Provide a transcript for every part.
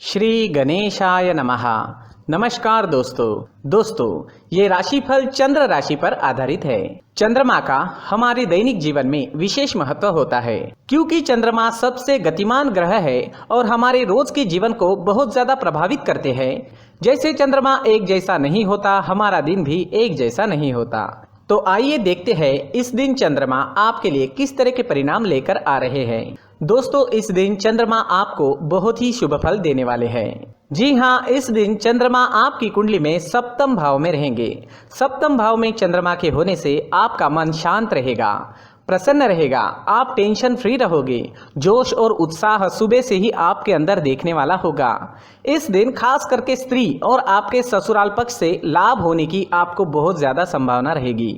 श्री गणेशाय नमः। नमस्कार दोस्तों ये राशिफल चंद्र राशि पर आधारित है। चंद्रमा का हमारे दैनिक जीवन में विशेष महत्व होता है क्योंकि चंद्रमा सबसे गतिमान ग्रह है और हमारे रोज के जीवन को बहुत ज्यादा प्रभावित करते हैं। जैसे चंद्रमा एक जैसा नहीं होता, हमारा दिन भी एक जैसा नहीं होता। तो आइए देखते हैं इस दिन चंद्रमा आपके लिए किस तरह के परिणाम लेकर आ रहे हैं। दोस्तों, इस दिन चंद्रमा आपको बहुत ही शुभ फल देने वाले हैं। जी हाँ, इस दिन चंद्रमा आपकी कुंडली में सप्तम भाव में रहेंगे। सप्तम भाव में चंद्रमा के होने से आपका मन शांत रहेगा, प्रसन्न रहेगा, आप टेंशन फ्री रहोगे। जोश और उत्साह सुबह से ही आपके अंदर देखने वाला होगा। इस दिन खास करके स्त्री और आपके ससुराल पक्ष से लाभ होने की आपको बहुत ज्यादा संभावना रहेगी।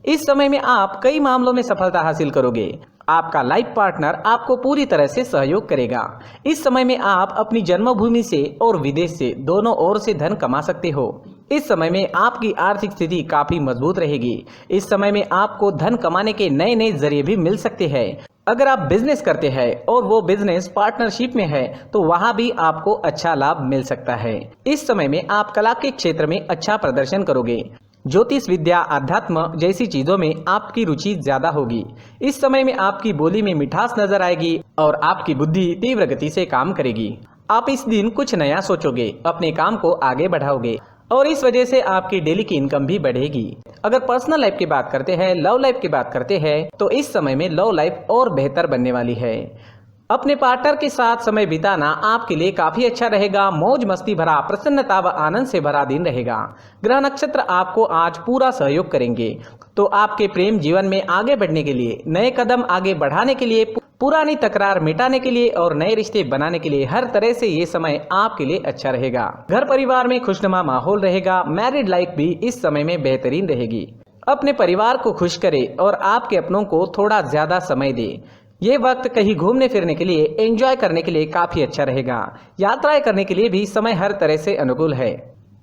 इस समय में आप कई मामलों में सफलता हासिल करोगे। आपका लाइफ पार्टनर आपको पूरी तरह से सहयोग करेगा। इस समय में आप अपनी जन्मभूमि से और विदेश से दोनों ओर से धन कमा सकते हो। इस समय में आपकी आर्थिक स्थिति काफी मजबूत रहेगी। इस समय में आपको धन कमाने के नए नए जरिए भी मिल सकते हैं। अगर आप बिजनेस करते हैं और वो बिजनेस पार्टनरशिप में है तो वहां भी आपको अच्छा लाभ मिल सकता है। इस समय में आप कला के क्षेत्र में अच्छा प्रदर्शन करोगे। ज्योतिष विद्या, अध्यात्म जैसी चीजों में आपकी रुचि ज्यादा होगी। इस समय में आपकी बोली में मिठास नजर आएगी और आपकी बुद्धि तीव्र गति से काम करेगी। आप इस दिन कुछ नया सोचोगे, अपने काम को आगे बढ़ाओगे और इस वजह से आपकी डेली की इनकम भी बढ़ेगी। अगर पर्सनल लाइफ की बात करते हैं, लव लाइफ की बात करते हैं तो इस समय में लव लाइफ और बेहतर बनने वाली है। अपने पार्टनर के साथ समय बिताना आपके लिए काफी अच्छा रहेगा। मौज मस्ती भरा, प्रसन्नता व आनंद से भरा दिन रहेगा। ग्रह नक्षत्र आपको आज पूरा सहयोग करेंगे। तो आपके प्रेम जीवन में आगे बढ़ने के लिए, नए कदम आगे बढ़ाने के लिए, पुरानी तकरार मिटाने के लिए और नए रिश्ते बनाने के लिए हर तरह से ये समय आपके लिए अच्छा रहेगा। घर परिवार में खुशनुमा माहौल रहेगा। मैरिड लाइफ भी इस समय में बेहतरीन रहेगी। अपने परिवार को खुश करे और आपके अपनों को थोड़ा ज्यादा समय दे। ये वक्त कहीं घूमने फिरने के लिए, एंजॉय करने के लिए काफी अच्छा रहेगा। यात्राएं करने के लिए भी समय हर तरह से अनुकूल है।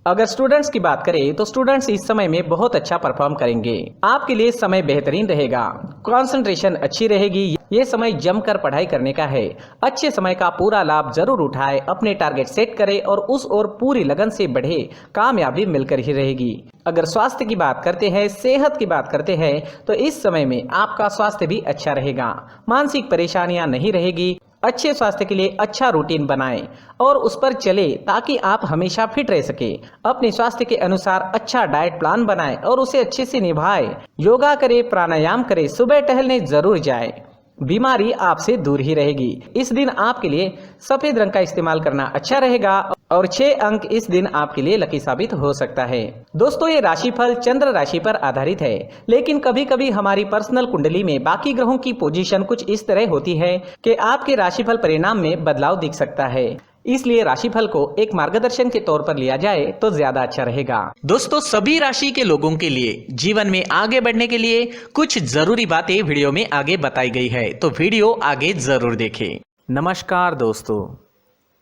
अगर स्टूडेंट्स की बात करें तो स्टूडेंट्स इस समय में बहुत अच्छा परफॉर्म करेंगे। आपके लिए समय बेहतरीन रहेगा, कंसंट्रेशन अच्छी रहेगी। ये समय जमकर पढ़ाई करने का है। अच्छे समय का पूरा लाभ जरूर उठाए, अपने टारगेट सेट करे और उस ओर पूरी लगन से बढ़े। कामयाबी मिलकर ही रहेगी। अगर स्वास्थ्य की बात करते हैं, सेहत की बात करते हैं तो इस समय में आपका स्वास्थ्य भी अच्छा रहेगा। मानसिक परेशानियां नहीं रहेगी। अच्छे स्वास्थ्य के लिए अच्छा रूटीन बनाएं और उस पर चले ताकि आप हमेशा फिट रह सके। अपने स्वास्थ्य के अनुसार अच्छा डाइट प्लान बनाएं और उसे अच्छे से निभाएं। योगा करें, प्राणायाम करें, सुबह टहलने जरूर जाएं। बीमारी आपसे दूर ही रहेगी। इस दिन आपके लिए सफेद रंग का इस्तेमाल करना अच्छा रहेगा और 6 अंक इस दिन आपके लिए लकी साबित हो सकता है। दोस्तों, ये राशिफल चंद्र राशि पर आधारित है, लेकिन कभी कभी हमारी पर्सनल कुंडली में बाकी ग्रहों की पोजीशन कुछ इस तरह होती है कि आपके राशिफल परिणाम में बदलाव दिख सकता है। इसलिए राशिफल को एक मार्गदर्शन के तौर पर लिया जाए तो ज्यादा अच्छा रहेगा। दोस्तों, सभी राशि के लोगों के लिए जीवन में आगे बढ़ने के लिए कुछ जरूरी बातें वीडियो में आगे बताई गई है, तो वीडियो आगे जरूर देखें। नमस्कार दोस्तों,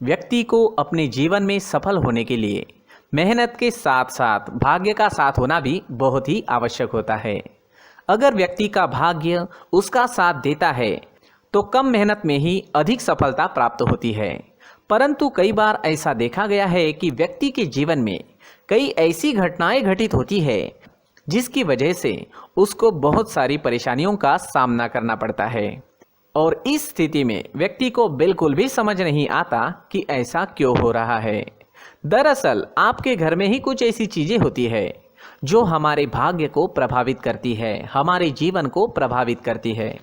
व्यक्ति को अपने जीवन में सफल होने के लिए मेहनत के साथ साथ भाग्य का साथ होना भी बहुत ही आवश्यक होता है। अगर व्यक्ति का भाग्य उसका साथ देता है तो कम मेहनत में ही अधिक सफलता प्राप्त होती है। परंतु कई बार ऐसा देखा गया है कि व्यक्ति के जीवन में कई ऐसी घटनाएं घटित होती है जिसकी वजह से उसको बहुत सारी परेशानियों का सामना करना पड़ता है और इस स्थिति में व्यक्ति को बिल्कुल भी समझ नहीं आता कि ऐसा क्यों हो रहा है। दरअसल आपके घर में ही कुछ ऐसी चीजें होती है जो हमारे भाग्य को प्रभावित करती है, हमारे जीवन को प्रभावित करती है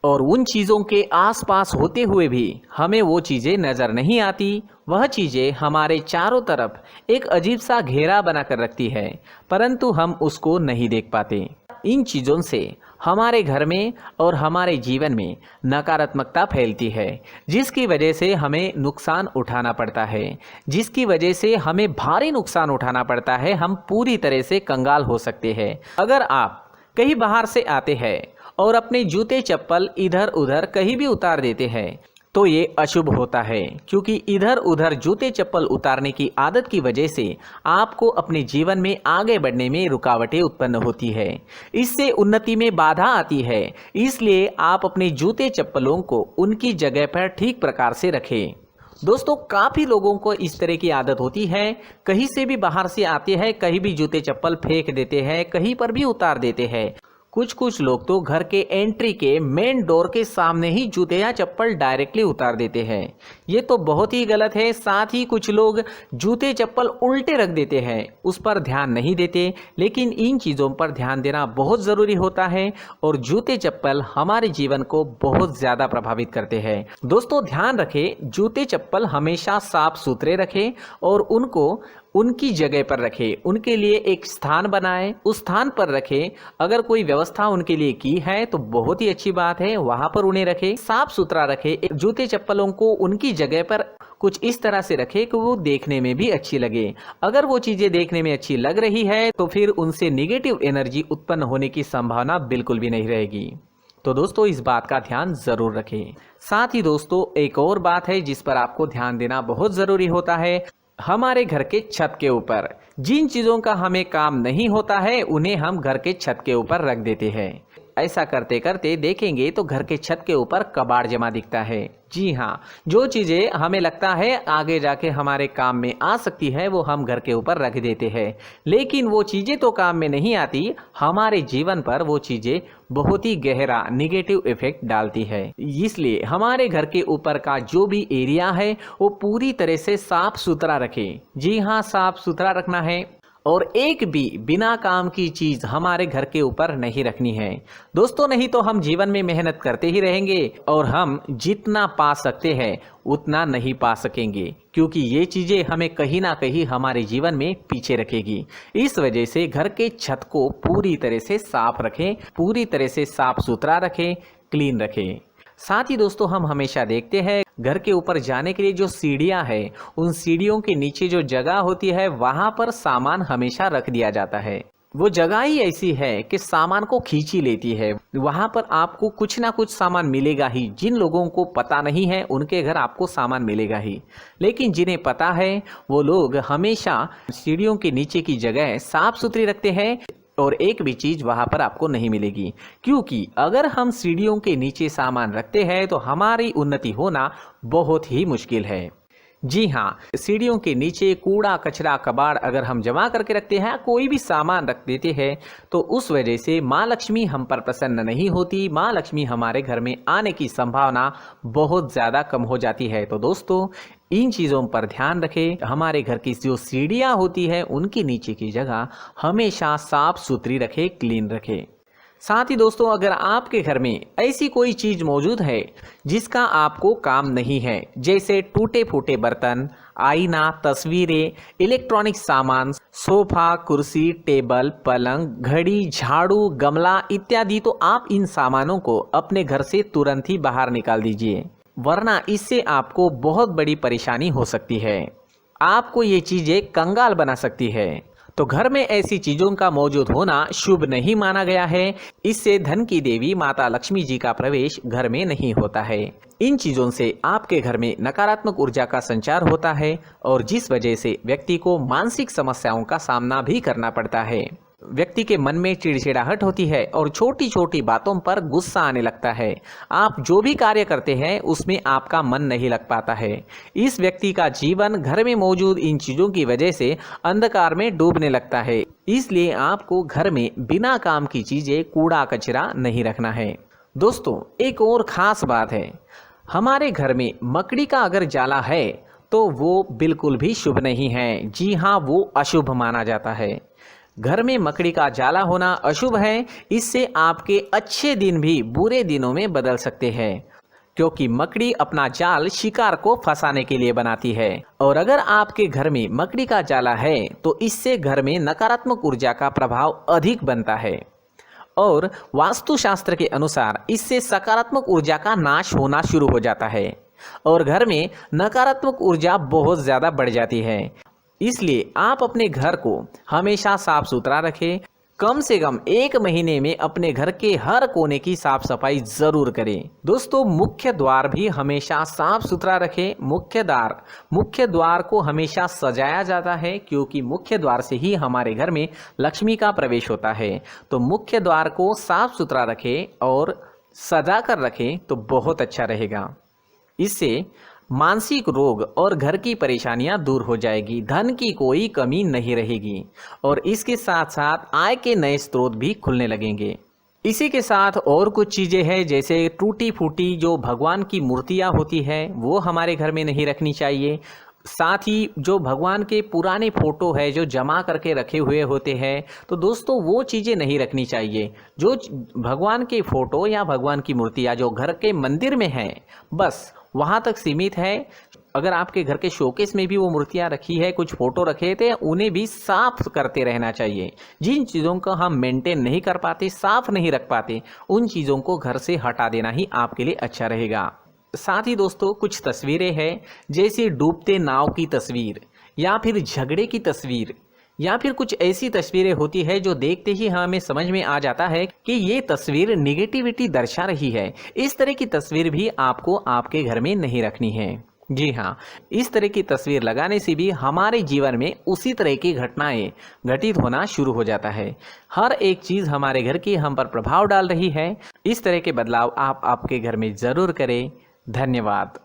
और उन चीज़ों के आसपास होते हुए भी हमें वो चीज़ें नज़र नहीं आती। वह चीज़ें हमारे चारों तरफ एक अजीब सा घेरा बनाकर रखती है, परंतु हम उसको नहीं देख पाते। इन चीज़ों से हमारे घर में और हमारे जीवन में नकारात्मकता फैलती है, जिसकी वजह से हमें नुकसान उठाना पड़ता है, जिसकी वजह से हमें भारी नुकसान उठाना पड़ता है। हम पूरी तरह से कंगाल हो सकते हैं। अगर आप कहीं बाहर से आते हैं और अपने जूते चप्पल इधर उधर कहीं भी उतार देते हैं तो ये अशुभ होता है, क्योंकि इधर उधर जूते चप्पल उतारने की आदत की वजह से आपको अपने जीवन में आगे बढ़ने में रुकावटें उत्पन्न होती है। इससे उन्नति में बाधा आती है। इसलिए आप अपने जूते चप्पलों को उनकी जगह पर ठीक प्रकार से रखें। दोस्तों काफी लोगों को इस तरह की आदत होती है, कहीं से भी बाहर से आते हैं, कहीं भी जूते चप्पल फेंक देते हैं, कहीं पर भी उतार देते हैं। कुछ लोग तो घर के एंट्री के मेन डोर के सामने ही जूते या चप्पल डायरेक्टली उतार देते हैं। ये तो बहुत ही गलत है। साथ ही कुछ लोग जूते चप्पल उल्टे रख देते हैं, उस पर ध्यान नहीं देते। लेकिन इन चीज़ों पर ध्यान देना बहुत ज़रूरी होता है और जूते चप्पल हमारे जीवन को बहुत ज़्यादा प्रभावित करते हैं। दोस्तों ध्यान रखें, जूते चप्पल हमेशा साफ सुथरे रखें और उनको उनकी जगह पर रखें। उनके लिए एक स्थान बनाएं, उस स्थान पर रखें। अगर कोई व्यवस्था उनके लिए की है तो बहुत ही अच्छी बात है, वहां पर उन्हें रखें। साफ सुथरा रखें। जूते चप्पलों को उनकी जगह पर कुछ इस तरह से रखें कि वो देखने में भी अच्छी लगे। अगर वो चीजें देखने में अच्छी लग रही है तो फिर उनसे निगेटिव एनर्जी उत्पन्न होने की संभावना बिल्कुल भी नहीं रहेगी। तो दोस्तों इस बात का ध्यान जरूर रखें। साथ ही दोस्तों एक और बात है जिस पर आपको ध्यान देना बहुत जरूरी होता है। हमारे घर के छत के ऊपर जिन चीज़ों का हमें काम नहीं होता है उन्हें हम घर के छत के ऊपर रख देते हैं। ऐसा करते करते देखेंगे तो घर के छत के ऊपर कबाड़ जमा दिखता है। जी हाँ, जो चीज़ें हमें लगता है आगे जाके हमारे काम में आ सकती है वो हम घर के ऊपर रख देते हैं, लेकिन वो चीज़ें तो काम में नहीं आती, हमारे जीवन पर वो चीज़ें बहुत ही गहरा निगेटिव इफेक्ट डालती है। इसलिए हमारे घर के ऊपर का जो भी एरिया है वो पूरी तरह से साफ सुथरा रखें। जी हाँ, साफ सुथरा रखना है और एक भी बिना काम की चीज हमारे घर के ऊपर नहीं रखनी है। दोस्तों नहीं तो हम जीवन में मेहनत करते ही रहेंगे और हम जितना पा सकते हैं उतना नहीं पा सकेंगे, क्योंकि ये चीजें हमें कहीं ना कहीं हमारे जीवन में पीछे रखेगी। इस वजह से घर के छत को पूरी तरह से साफ रखें, पूरी तरह से साफ सुथरा रखें, क्लीन रखें। साथ ही दोस्तों हम हमेशा देखते हैं घर के ऊपर जाने के लिए जो सीढ़ियां हैं, उन सीढ़ियों के नीचे जो जगह होती है वहां पर सामान हमेशा रख दिया जाता है। वो जगह ही ऐसी है कि सामान को खींच ही लेती है। वहां पर आपको कुछ ना कुछ सामान मिलेगा ही। जिन लोगों को पता नहीं है उनके घर आपको सामान मिलेगा ही, लेकिन जिन्हें पता है वो लोग हमेशा सीढ़ियों के नीचे की जगह साफ सुथरी रखते हैं और एक भी चीज वहां पर आपको नहीं मिलेगी। क्योंकि अगर हम सीढ़ियों के नीचे सामान रखते हैं तो हमारी उन्नति होना बहुत ही मुश्किल है। जी हाँ, सीढ़ियों के नीचे कूड़ा कचरा कबाड़ अगर हम जमा करके रखते हैं, कोई भी सामान रख देते हैं, तो उस वजह से माँ लक्ष्मी हम पर प्रसन्न नहीं होती। माँ लक्ष्मी हमारे घर में आने की संभावना बहुत ज़्यादा कम हो जाती है। तो दोस्तों इन चीज़ों पर ध्यान रखें। हमारे घर की जो सीढ़ियाँ होती है उनकी नीचे की जगह हमेशा साफ सुथरी रखें, क्लीन रखें। साथ ही दोस्तों अगर आपके घर में ऐसी कोई चीज मौजूद है जिसका आपको काम नहीं है, जैसे टूटे फूटे बर्तन, आईना, तस्वीरें, इलेक्ट्रॉनिक सामान, सोफा, कुर्सी, टेबल, पलंग, घड़ी, झाड़ू, गमला इत्यादि, तो आप इन सामानों को अपने घर से तुरंत ही बाहर निकाल दीजिए, वरना इससे आपको बहुत बड़ी परेशानी हो सकती है। आपको ये चीजें कंगाल बना सकती है। तो घर में ऐसी चीजों का मौजूद होना शुभ नहीं माना गया है। इससे धन की देवी माता लक्ष्मी जी का प्रवेश घर में नहीं होता है। इन चीजों से आपके घर में नकारात्मक ऊर्जा का संचार होता है और जिस वजह से व्यक्ति को मानसिक समस्याओं का सामना भी करना पड़ता है। व्यक्ति के मन में चिड़चिड़ाहट होती है और छोटी छोटी बातों पर गुस्सा आने लगता है। आप जो भी कार्य करते हैं उसमें आपका मन नहीं लग पाता है। इस व्यक्ति का जीवन घर में मौजूद इन चीज़ों की वजह से अंधकार में डूबने लगता है। इसलिए आपको घर में बिना काम की चीज़ें, कूड़ा कचरा नहीं रखना है। दोस्तों एक और ख़ास बात है, हमारे घर में मकड़ी का अगर जाला है तो वो बिल्कुल भी शुभ नहीं है। जी हाँ, वो अशुभ माना जाता है। घर में मकड़ी का जाला होना अशुभ है। इससे आपके अच्छे दिन भी बुरे दिनों में बदल सकते हैं, क्योंकि मकड़ी अपना जाल शिकार को फंसाने के लिए बनाती है। और अगर आपके घर में मकड़ी का जाला है तो इससे घर में नकारात्मक ऊर्जा का प्रभाव अधिक बनता है और वास्तुशास्त्र के अनुसार इससे सकारात्मक ऊर्जा का नाश होना शुरू हो जाता है और घर में नकारात्मक ऊर्जा बहुत ज़्यादा बढ़ जाती है। इसलिए आप अपने घर को हमेशा साफ सुथरा रखें। कम से कम 1 महीने में अपने घर के हर कोने की साफ सफाई जरूर करें। दोस्तों मुख्य द्वार भी हमेशा साफ सुथरा रखें। मुख्य द्वार को हमेशा सजाया जाता है, क्योंकि मुख्य द्वार से ही हमारे घर में लक्ष्मी का प्रवेश होता है। तो मुख्य द्वार को साफ सुथरा रखें और सजा कर रखें तो बहुत अच्छा रहेगा। इससे मानसिक रोग और घर की परेशानियां दूर हो जाएगी, धन की कोई कमी नहीं रहेगी और इसके साथ साथ आय के नए स्रोत भी खुलने लगेंगे। इसी के साथ और कुछ चीज़ें हैं, जैसे टूटी फूटी जो भगवान की मूर्तियां होती है वो हमारे घर में नहीं रखनी चाहिए। साथ ही जो भगवान के पुराने फोटो है जो जमा करके रखे हुए होते हैं, तो दोस्तों वो चीज़ें नहीं रखनी चाहिए। जो भगवान के फोटो या भगवान की मूर्तियाँ जो घर के मंदिर में हैं, बस वहाँ तक सीमित है। अगर आपके घर के शोकेस में भी वो मूर्तियाँ रखी है, कुछ फोटो रखे थे, उन्हें भी साफ करते रहना चाहिए। जिन चीज़ों को हम मेंटेन नहीं कर पाते, साफ नहीं रख पाते, उन चीज़ों को घर से हटा देना ही आपके लिए अच्छा रहेगा। साथ ही दोस्तों कुछ तस्वीरें हैं, जैसे डूबते नाव की तस्वीर या फिर झगड़े की तस्वीर या फिर कुछ ऐसी तस्वीरें होती है जो देखते ही हमें समझ में आ जाता है कि ये तस्वीर निगेटिविटी दर्शा रही है। इस तरह की तस्वीर भी आपको आपके घर में नहीं रखनी है। जी हाँ, इस तरह की तस्वीर लगाने से भी हमारे जीवन में उसी तरह की घटनाएं घटित होना शुरू हो जाता है। हर एक चीज़ हमारे घर की हम पर प्रभाव डाल रही है। इस तरह के बदलाव आप आपके घर में ज़रूर करें। धन्यवाद।